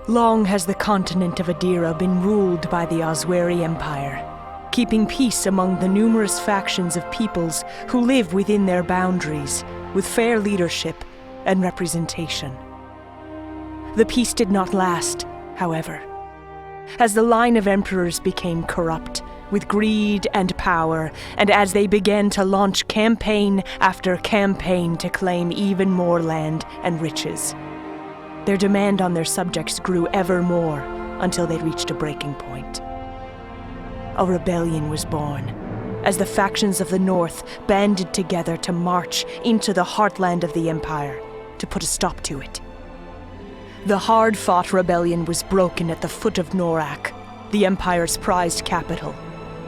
Long has the continent of Edera been ruled by the Osweri Empire, keeping peace among the numerous factions of peoples who live within their boundaries, with fair leadership and representation. The peace did not last, however, as the line of emperors became corrupt with greed and power, and as they began to launch campaign after campaign to claim even more land and riches. Their demand on their subjects grew ever more until they reached a breaking point. A rebellion was born, as the factions of the north banded together to march into the heartland of the Empire to put a stop to it. The hard-fought rebellion was broken at the foot of Norak, the Empire's prized capital,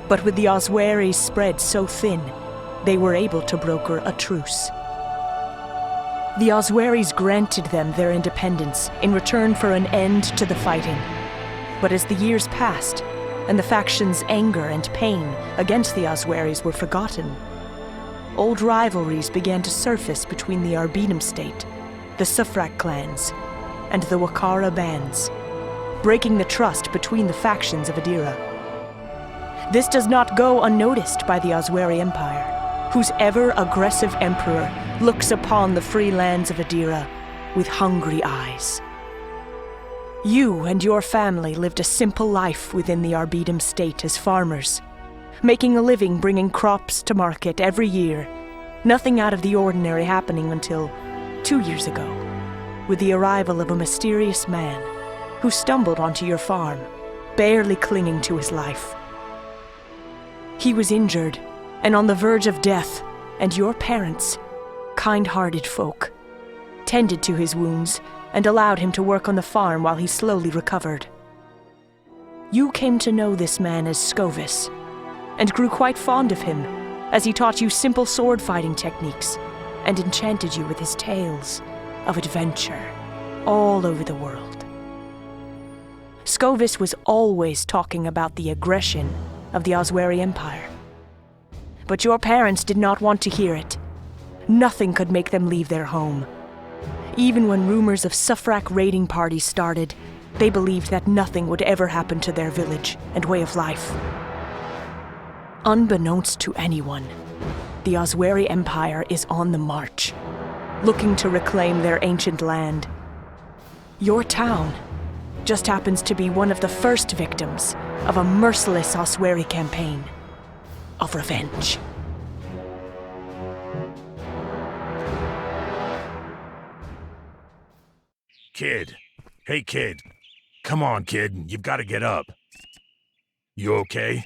but with the Osweris spread so thin, they were able to broker a truce. The Osweris granted them their independence in return for an end to the fighting. But as the years passed, and the factions' anger and pain against the Osweris were forgotten, old rivalries began to surface between the Arbinim state, the Sufrak clans, and the Wakara bands, breaking the trust between the factions of Edera. This does not go unnoticed by the Osweri Empire, whose ever-aggressive emperor looks upon the free lands of Edera with hungry eyes. You and your family lived a simple life within the Arbidim state as farmers, making a living bringing crops to market every year, nothing out of the ordinary happening until 2 years ago, with the arrival of a mysterious man who stumbled onto your farm, barely clinging to his life. He was injured and on the verge of death, and your parents, kind-hearted folk, tended to his wounds and allowed him to work on the farm while he slowly recovered. You came to know this man as Scovis, and grew quite fond of him as he taught you simple sword-fighting techniques and enchanted you with his tales of adventure all over the world. Scovis was always talking about the aggression of the Osweri Empire. But your parents did not want to hear it. Nothing could make them leave their home. Even when rumors of Sufrak raiding parties started, they believed that nothing would ever happen to their village and way of life. Unbeknownst to anyone, the Osweri Empire is on the march, looking to reclaim their ancient land. Your town just happens to be one of the first victims of a merciless Osweri campaign of revenge. Kid. Hey, kid. Come on, kid. You've got to get up. You okay?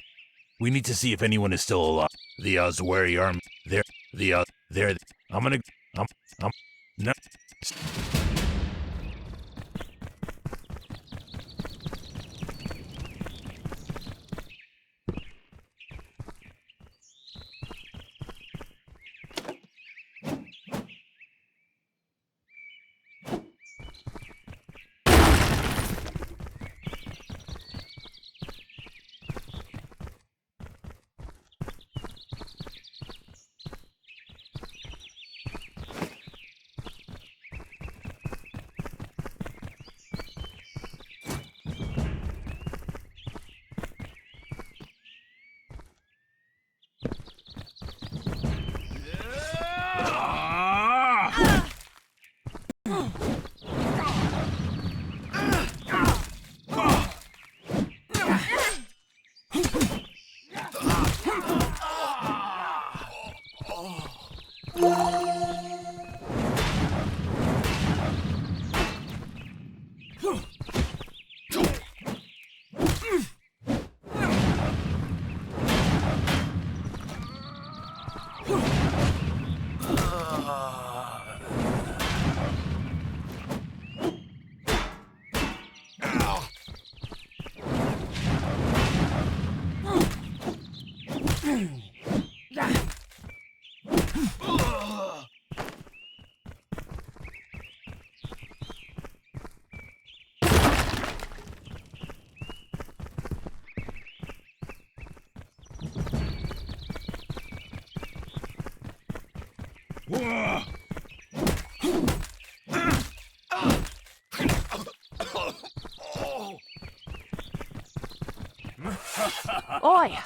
We need to see if anyone is still alive. The Osweri army. No. Oi!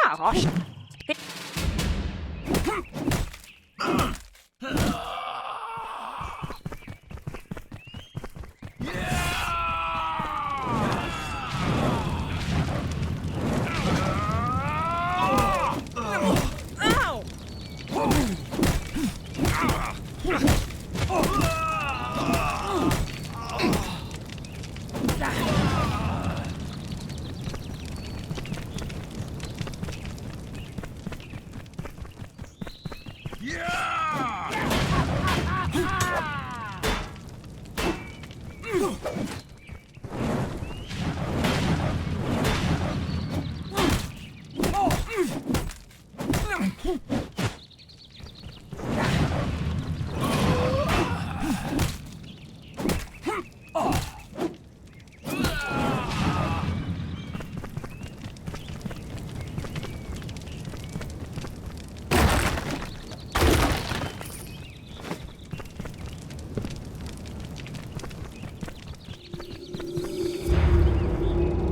Ah, gosh.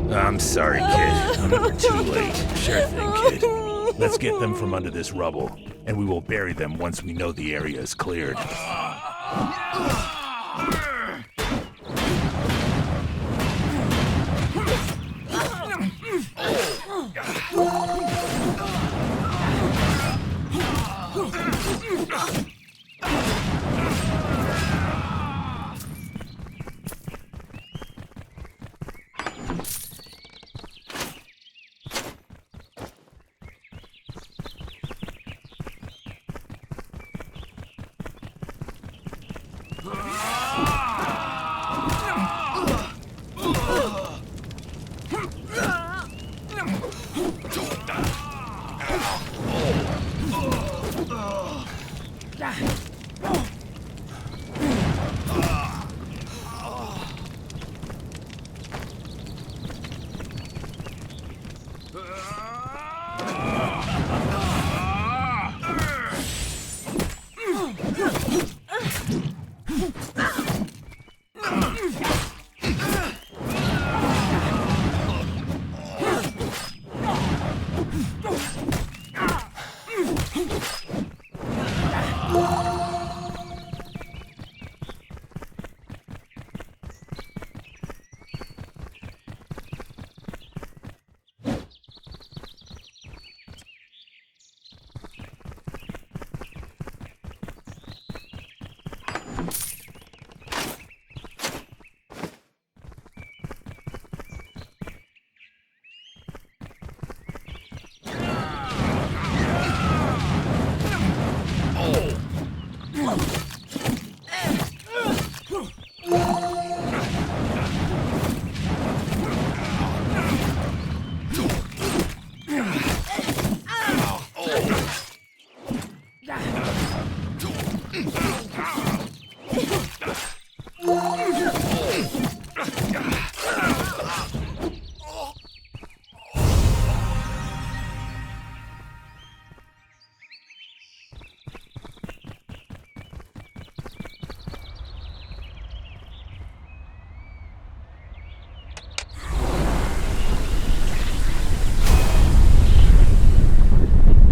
I'm sorry, kid. I'm too late. Sure thing, kid. Let's get them from under this rubble, and we will bury them once we know the area is cleared.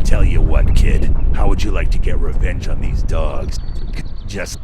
Tell you what, kid. How would you like to get revenge on these dogs? Just